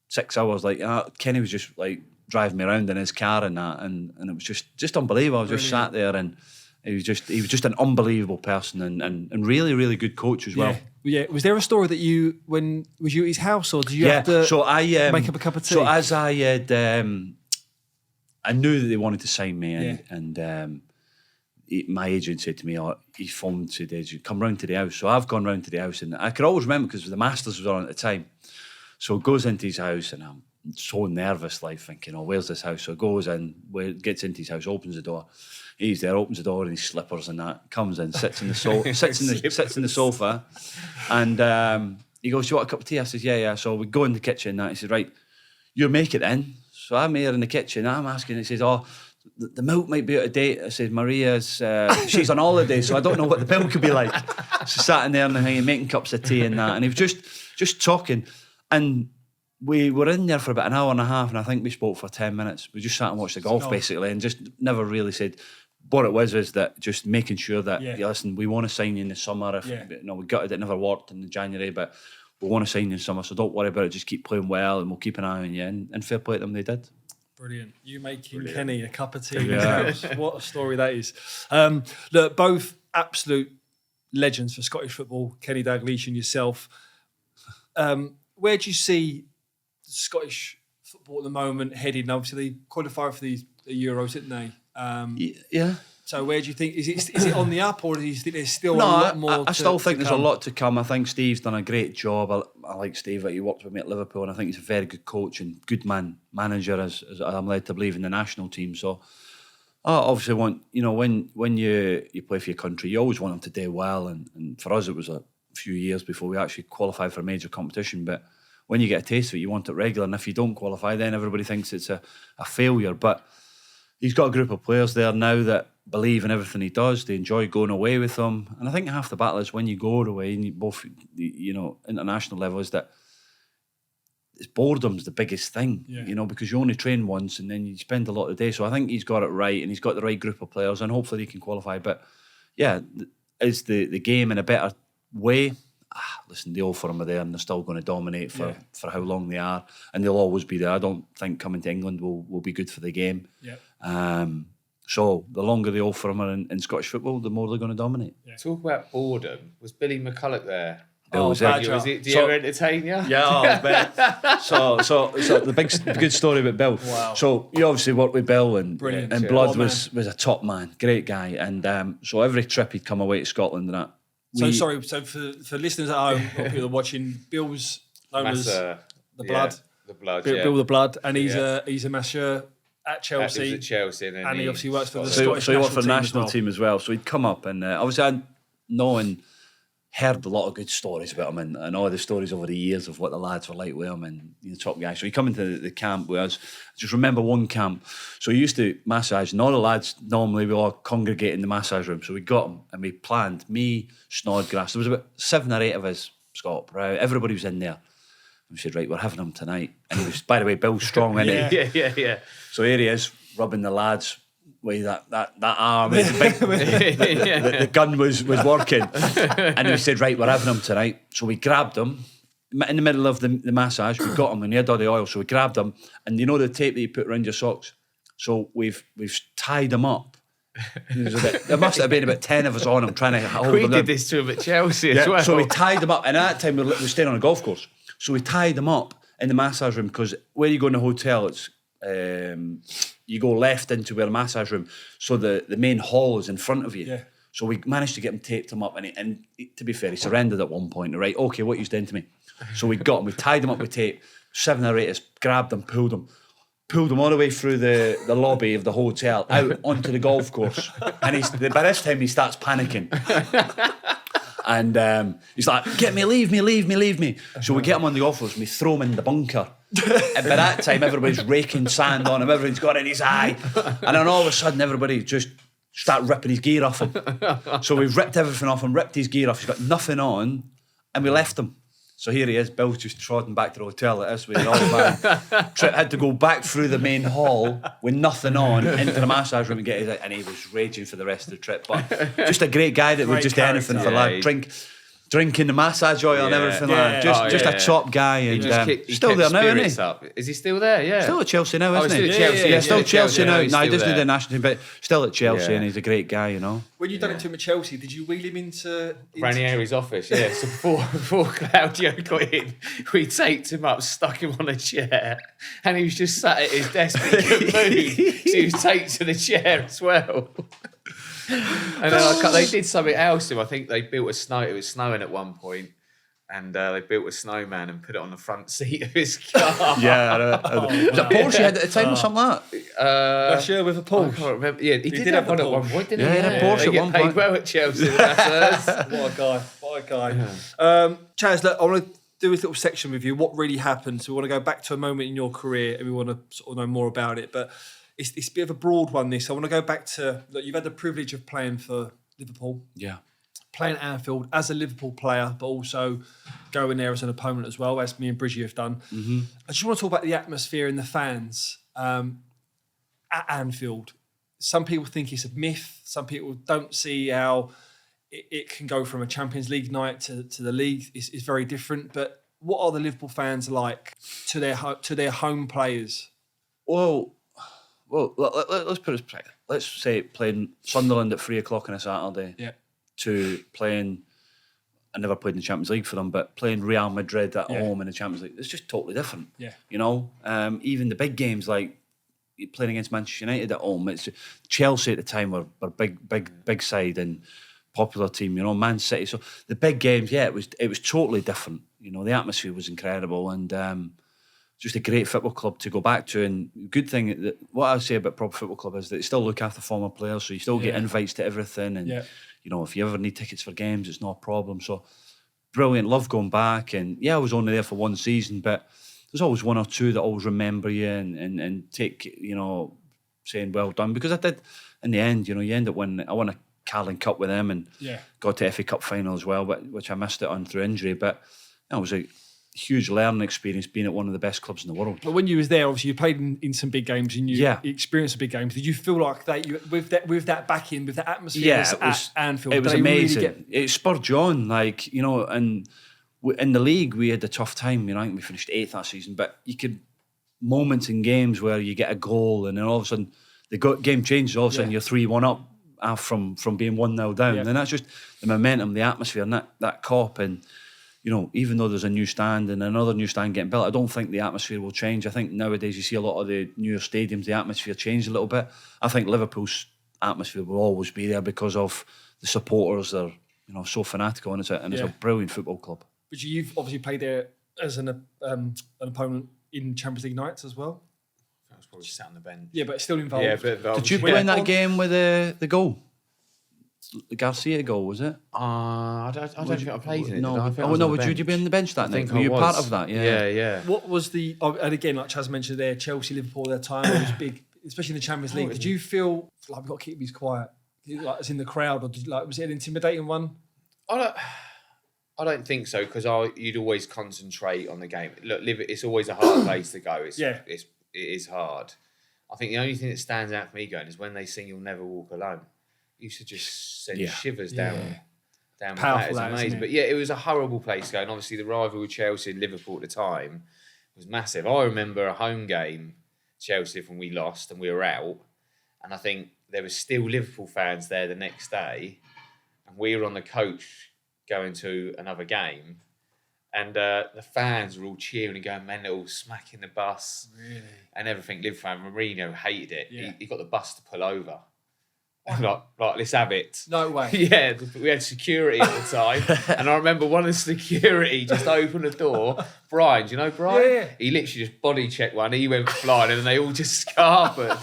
6 hours, like Kenny was just like driving me around in his car and that, and it was just unbelievable. I was just sat there, and he was just an unbelievable person and really, really good coach as well. Yeah. Was there a story that was you at his house, or did you have to make up a cup of tea? So as I had... I knew that they wanted to sign me, and my agent said to me, he phoned today, come round to the house. So I've gone round to the house, and I could always remember because the Masters was on at the time. So goes into his house, and I'm so nervous, like thinking, where's this house? So goes in, gets into his house, opens the door. He's there, opens the door in his slippers and that, comes in, sits in the sofa, and he goes, "Do you want a cup of tea?" I says, "Yeah." So we go in the kitchen, and that. He says, "Right, you make it then." So I'm here in the kitchen, I'm asking, he says, the milk might be out of date. I said, Maria's, she's on holiday, so I don't know what the milk could be like. So sat in there and making cups of tea and that. And he was just talking. And we were in there for about an hour and a half, and I think we spoke for 10 minutes. We just sat and watched the golf, basically, and just never really said. What it was that just making sure that, listen, we want to sign you in the summer. We got it never worked in January, but we want to sign you in summer, so don't worry about it. Just keep playing well, and we'll keep an eye on you. And fair play to them, they did. Brilliant. You making Kenny a cup of tea. Yeah. What a story that is. Look, both absolute legends for Scottish football, Kenny Dalglish and yourself. Where do you see Scottish football at the moment heading? Obviously, they qualified for the Euros, didn't they? Yeah. So where do you think, is it on the up, or do you think there's still a lot more I still think there's come? a lot to come. I think Steve's done a great job. I like Steve. He worked with me at Liverpool, and I think he's a very good coach and good manager, as I'm led to believe, in the national team. So I obviously want, when you play for your country, you always want them to do well. And for us, it was a few years before we actually qualified for a major competition. But when you get a taste of it, you want it regular. And if you don't qualify, then everybody thinks it's a failure. But he's got a group of players there now that believe in everything he does. They enjoy going away with him. And I think half the battle is when you go away, and you both, international level, is that boredom's the biggest thing, because you only train once and then you spend a lot of the day. So I think he's got it right, and he's got the right group of players, and hopefully he can qualify. But yeah, is the game in a better way? Listen, the old firm are there, and they're still going to dominate for how long they are, and they'll always be there. I don't think coming to England will be good for the game. So the longer the old firm are in Scottish football, the more they're going to dominate. Talk about boredom. Was Billy McCulloch there? Bill was there. Did he ever entertain you? Yeah, I bet. So the good story about Bill. Wow. So you obviously worked with Bill, and Brilliant. And Blood was a top man, great guy, and so every trip he'd come away to Scotland and that. So for listeners at home, or people that are watching, Bill's known as the Blood. The Blood, Bill the Blood, and he's a masseur at Chelsea. He was at Chelsea, and he obviously works for the So Scottish he worked for the national national team as well. So he'd come up, and obviously I'd known, heard a lot of good stories about him, and all the stories over the years of what the lads were like with him, and the top guy. So he come into the camp with us. I just remember one camp. So he used to massage, and all the lads normally we all congregate in the massage room. So we got him, and we planned, me, Snodgrass. There was about 7 or 8 of us, Scott, right? Everybody was in there. We said, right, we're having him tonight. And he was, by the way, Bill's strong, isn't he? Yeah. So here he is, rubbing the lads with that arm. The gun was working. And we said, right, we're having him tonight. So we grabbed him in the middle of the massage. We got him, and he had all the oil. So we grabbed him. And you know the tape that you put around your socks? So we've tied him up. There must have been about 10 of us on him trying to hold him down. We did this to him at Chelsea as well. So we tied him up. And at that time, we were staying on a golf course. So we tied him up in the massage room, because where you go in the hotel, it's you go left into where the massage room. So the main hall is in front of you. Yeah. So we managed to get him taped him up, and to be fair, he surrendered at one point. Right, okay, what you've done to me? So we got him. We tied him up with tape. 7 or 8 of us grabbed him, pulled him all the way through the lobby of the hotel out onto the golf course. And by this time he starts panicking. And he's like, get me, leave me. So we get him on the golf course and we throw him in the bunker. And by that time, everybody's raking sand on him. Everything's got in his eye. And then all of a sudden, everybody just start ripping his gear off him. So we've ripped everything off him, ripped his gear off. He's got nothing on. And we left him. So here he is, Bill's just trotting back to the hotel like this with his old man. Had to go back through the main hall with nothing on into the massage room and get his, and he was raging for the rest of the trip. But just a great guy that would just do anything for lad. Drinking the massage oil and everything like that. Just a top guy, and he still there now, isn't he? Up. Is he still there? Yeah. Still at Chelsea now, isn't he? Still at Chelsea. Yeah, still at Chelsea now. No, he doesn't do the there. national team, but still at Chelsea, and he's a great guy, you know. When you done it to him at Chelsea, did you wheel him into Ranieri's office? Yeah. So before Claudio got in, we taped him up, stuck him on a chair, and he was just sat at his desk. He couldn't move. So he was taped to the chair as well. And then they did something else to him. I think they built a snow. It was snowing at one point. And they built a snowman and put it on the front seat of his car. Yeah, was it Porsche had at the time or something like that? last year with a Porsche? I can't remember. Yeah, he did have one at one point, didn't he? Yeah, he had a Porsche They at one get paid point. well at Chelsea. That's What a guy. Chaz, look, I want to do this little section with you. What really happened? So we want to go back to a moment in your career and we want to sort of know more about it. But it's a bit of a broad one, this. I want to go back to, look, you've had the privilege of playing for Liverpool. Yeah. Playing at Anfield as a Liverpool player, but also going there as an opponent as well, as me and Bridgie have done. Mm-hmm. I just want to talk about the atmosphere and the fans at Anfield. Some people think it's a myth. Some people don't see how it can go from a Champions League night to the league. It's very different. But what are the Liverpool fans like to their home players? Well, let's put it. Let's say playing Sunderland at 3:00 on a Saturday. Yeah. To playing I never played in the Champions League for them, but playing Real Madrid at home in the Champions League, it's just totally different. Yeah. You know, even the big games like playing against Manchester United at home, it's Chelsea at the time were big side and popular team. You know, Man City. So the big games, it was totally different. You know, the atmosphere was incredible and. Just a great football club to go back to, and good thing that what I say about Proper Football Club is that they still look after former players, so you still get invites to everything, and you know if you ever need tickets for games, it's not a problem. So brilliant, love going back, and I was only there for one season, but there's always one or two that always remember you and take saying well done, because I did in the end. You know, you end up winning. I won a Carling Cup with them and got to FA Cup final as well, which I missed it on through injury, but it was a huge learning experience being at one of the best clubs in the world. But when you was there, obviously you played in some big games and you experienced the big games. Did you feel like that with that backing, with that atmosphere at Anfield? It was amazing. It spurred you on, like, you know, and in the league we had a tough time. You know, I think we finished 8th that season, but you could moments in games where you get a goal and then all of a sudden the game changes. All of a sudden you're 3-1 up from being 1-0 down, and that's just the momentum, the atmosphere, and that cop. And you know, even though there's a new stand and another new stand getting built, I don't think the atmosphere will change. I think nowadays you see a lot of the newer stadiums, the atmosphere changed a little bit. I think Liverpool's atmosphere will always be there because of the supporters. They're, you know, so fanatical, and it's a brilliant football club. But you've obviously played there as an opponent in Champions League nights as well. I was probably sat on the bench. Yeah, but still involved. Yeah, but involved. Did you play in that game with the goal? The Garcia goal, was it? I don't think I played in it. No, would you be on the bench that night? Were you part of that? Yeah. What was and again, like Chaz mentioned there, Chelsea, Liverpool at that time, it was big, especially in the Champions League. Did you feel like we've got to keep these quiet? Like it's in the crowd, or was it an intimidating one? I don't think so, because you'd always concentrate on the game. Look, it's always a hard place to go. It is hard. I think the only thing that stands out for me going is when they sing "You'll Never Walk Alone." Used to just send shivers down my back. It was amazing. But it was a horrible place to go. And obviously the rival with Chelsea and Liverpool at the time was massive. I remember a home game, Chelsea, when we lost and we were out. And I think there were still Liverpool fans there the next day. And we were on the coach going to another game. And the fans were all cheering and going mental, smacking the bus. Really? And everything. Liverpool fan Mourinho hated it. Yeah. He got the bus to pull over. Like, let's have it. No way. Yeah, we had security at the time. And I remember one of the security just opened the door. Brian, do you know Brian? Yeah. He literally just body checked one. He went flying and they all just scarpered.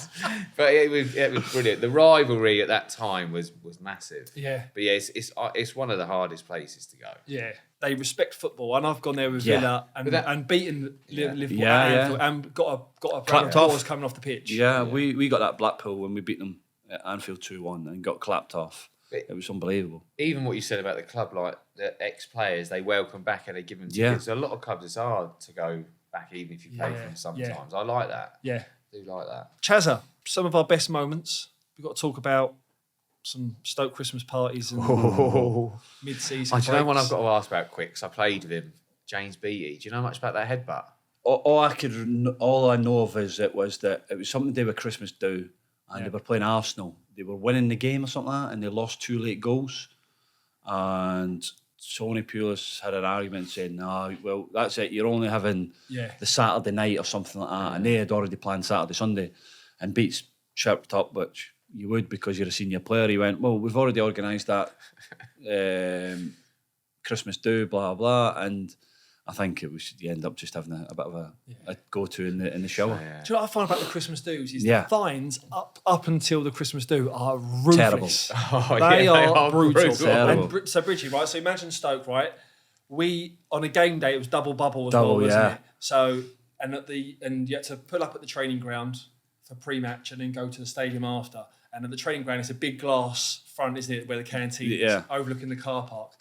But it was brilliant. The rivalry at that time was massive. Yeah. But it's one of the hardest places to go. Yeah. They respect football, and I've gone there with Villa and beaten Liverpool and got a clapped off coming off the pitch. Yeah, we got that Blackpool when we beat them at Anfield 2-1 and got clapped off. It was unbelievable. Even what you said about the club, like the ex-players, they welcome back and they give them tickets. A lot of clubs, it's hard to go back even if you pay for them sometimes. I like that. Yeah. I do like that. Chazza, some of our best moments. We've got to talk about some Stoke Christmas parties and mid-season. Do you know one I've got to ask about quick? Because I played with him, James Beattie. Do you know much about that headbutt? All I know of is it was something to do with Christmas do. And they were playing Arsenal. They were winning the game or something like that, and they lost 2 late goals. And Tony Pulis had an argument saying, "No, well, that's it. You're only having the Saturday night or something like that." And they had already planned Saturday, Sunday. And Beats chirped up, which you would because you're a senior player. He went, "Well, we've already organised that Christmas do, blah blah." And I think you end up just having a bit of a go-to in the shower. Do you know what I find about the Christmas do's? Is the fines up until the Christmas do are ruthless. Terrible. They are brutal. Terrible. And so Bridgie, right? So imagine Stoke, right? We on a game day it was double bubble as well, wasn't it? So and you had to pull up at the training ground for pre-match and then go to the stadium after. And at the training ground, it's a big glass front, isn't it, where the canteen is, overlooking the car park.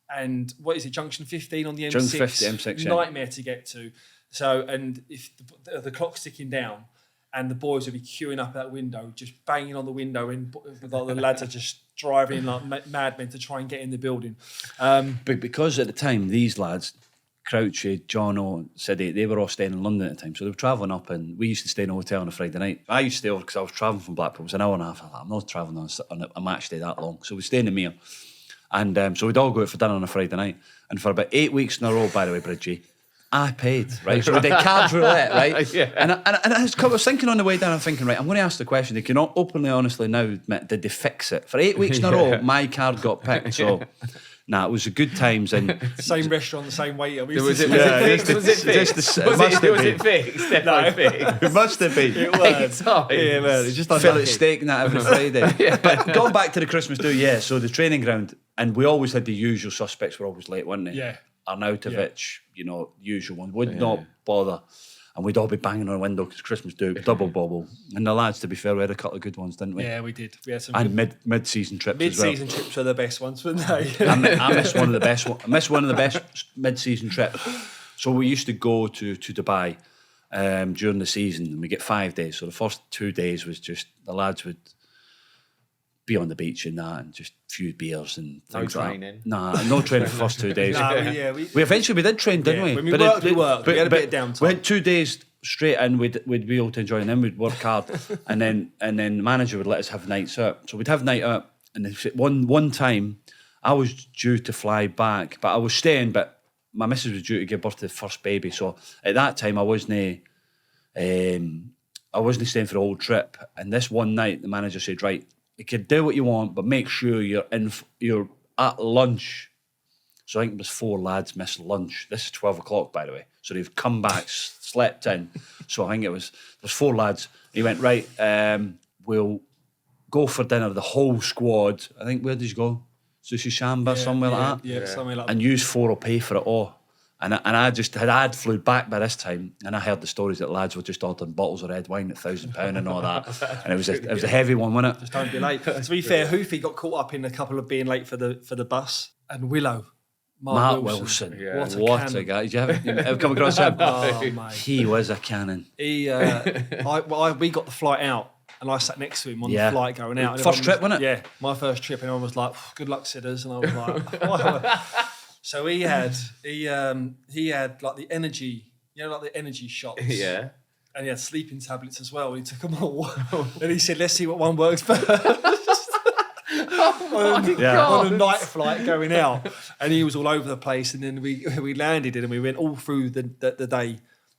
And what is it, Junction 15 on the M6? Junction 50, M6, nightmare to get to. So, and if the clock's ticking down, and the boys will be queuing up at that window, just banging on the window, and the lads are just driving like madmen to try and get in the building. But because at the time, these lads, Crouchy, Jono, Siddy, they were all staying in London at the time, so they were travelling up, and we used to stay in a hotel on a Friday night. I used to stay over because I was travelling from Blackpool. It was an hour and a half. I'm not travelling on a match day that long, so we stayed in the Mere. And so we'd all go out for dinner on a Friday night. And for about 8 weeks in a row, by the way, Bridgie, I paid, right? So we did card roulette, right? Yeah. And I was thinking on the way down, I'm thinking, right, I'm going to ask the question. They can openly, honestly now admit, did they fix it? For 8 weeks in a row, my card got picked. So, it was a good times. And same restaurant, the same waiter. Was it fixed? Was it fixed? No. It must have been. It was. Yeah, man. It's just Fillet steak and that every Friday. But going back to the Christmas do, so the training ground, and we always had the usual suspects were always late, weren't they? Yeah. Arnautovic, usual one, would not bother. And we'd all be banging on a window because Christmas do, double bubble. And the lads, to be fair, we had a couple of good ones, didn't we? Yeah, we did. We had some and good mid-season trips as well. mid-season trips are the best ones, weren't they? I missed one of the best. I missed one of the best mid-season trips. So we used to go to Dubai during the season, and we get 5 days. So the first 2 days was just the lads would be on the beach and that, and just a few beers and things No like training. that. No training for the first 2 days. We We did train, didn't we? When we worked, we worked. We had a bit of downtime. We had 2 days straight in. We'd be able to enjoy, and then we'd work hard, and then the manager would let us have nights out. So we'd have night out, and one time I was due to fly back, but I was staying. But my missus was due to give birth to the first baby, so at that time I wasn't staying for the whole trip. And this one night, the manager said, "Right, you can do what you want, but make sure you're at lunch." So I think it was 4 lads missed lunch. This is 12 o'clock, by the way. So they've come back, slept in. So I think there's 4 lads. He went, right, we'll go for dinner, the whole squad. I think, where did you go? Sushi Shamba, somewhere like that? Yeah, somewhere like that. And you 4 will pay for it all. And I'd flew back by this time, and I heard the stories that lads were just ordering bottles of red wine at £1,000 and all that. And it was a heavy one, wasn't it? Just don't be late. To be fair, Hoofy got caught up in a couple of being late for the bus, and Mark Wilson. Yeah. What a guy! Did you ever come across him? Oh, mate. He was a cannon. We got the flight out, and I sat next to him on the flight going out. First trip, wasn't it? Yeah, my first trip, and everyone was like, "Good luck, Sidders," and I was like, So he had like the energy, like the energy shots. Yeah. And he had sleeping tablets as well. He took them all, and he said, "Let's see what one works first." On a night flight going out, and he was all over the place. And then we landed and we went all through the day,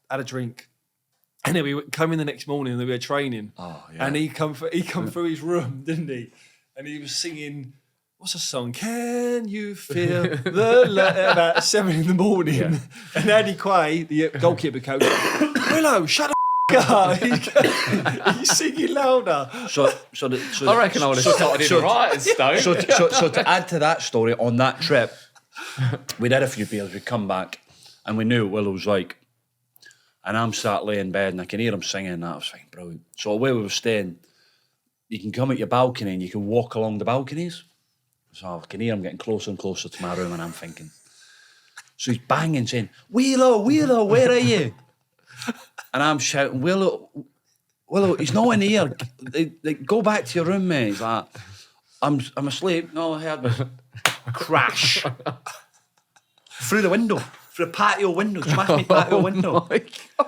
had a drink, and then we come in the next morning and we were training. Oh, yeah. And he come through his room, didn't he? And he was singing, what's the song? Can you feel the light? About 7 in the morning. Yeah. And Andy Quay, the goalkeeper coach, Willow, shut up. He's singing louder. So I reckon I would have started in right at Stoke. So to add to that story, on that trip, we'd had a few beers, we'd come back, and we knew what Willow was like. And I'm sat laying in bed, and I can hear him singing, and I was thinking, brilliant. So where we were staying, you can come at your balcony, and you can walk along the balconies. So I can hear him getting closer and closer to my room, and I'm thinking. So he's banging, saying, Willow, where are you? And I'm shouting, Willow, he's not in here. Go back to your room, mate. He's like, I'm asleep. No, I heard was crash through the window, through the patio window, smashed my patio window.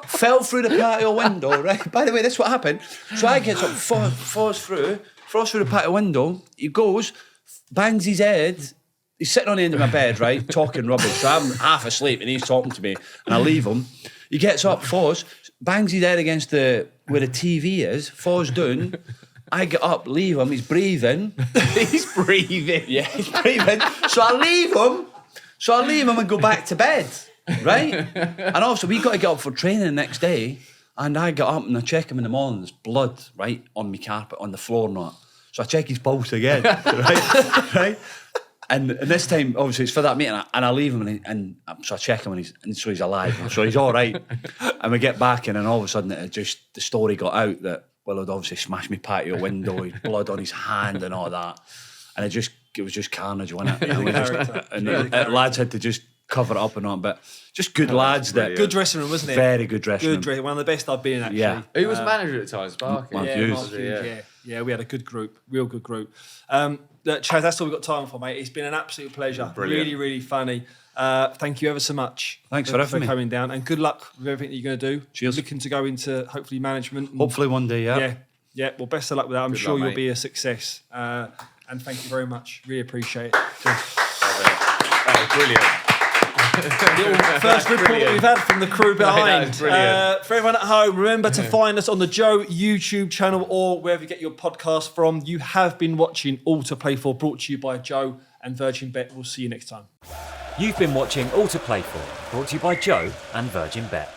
Fell through the patio window, right? By the way, that's what happened. So I get up, falls through the patio window. He goes, bangs his head. He's sitting on the end of my bed, right, talking rubbish. So I'm half asleep and he's talking to me, and I leave him. He gets up, falls, bangs his head against where the TV is, falls down. I get up, leave him, he's breathing. He's breathing. Yeah, he's breathing. So I leave him and go back to bed, right? And also, we got to get up for training the next day, and I get up and I check him in the morning, there's blood, right, on my carpet, on the floor and that. So I check his pulse again, right? And this time, obviously, it's for that meeting, and I leave him, and so I check him, and so he's alive, so he's all right. And we get back in, and all of a sudden, the story got out that Will had obviously smashed me patio window, his blood on his hand, and all that. And it was just carnage, wasn't it? And lads had to just cover it up and on, but just good lads. Good dressing room, wasn't it? Very good dressing room. One of the best I've been in, actually. Yeah. Who was manager at the time? Sparky? Mark Hughes. Yeah, we had a good group, real good group. Chaz, that's all we've got time for, mate. It's been an absolute pleasure. Brilliant. Really, really funny. Thank you ever so much. Thanks for having me. coming down, and good luck with everything that you're going to do. Cheers. Looking to go into hopefully management. Hopefully one day, yeah. Yeah. Well, best of luck with that. I'm Good sure luck, you'll mate. be a success. And thank you very much. Really appreciate it. That was brilliant. First report we've had from the crew behind. For everyone at home, remember to find us on the Joe YouTube channel or wherever you get your podcast from. You have been watching All to Play For, brought to you by Joe and Virgin Bet. We'll see you next time. You've been watching All to Play For, brought to you by Joe and Virgin Bet.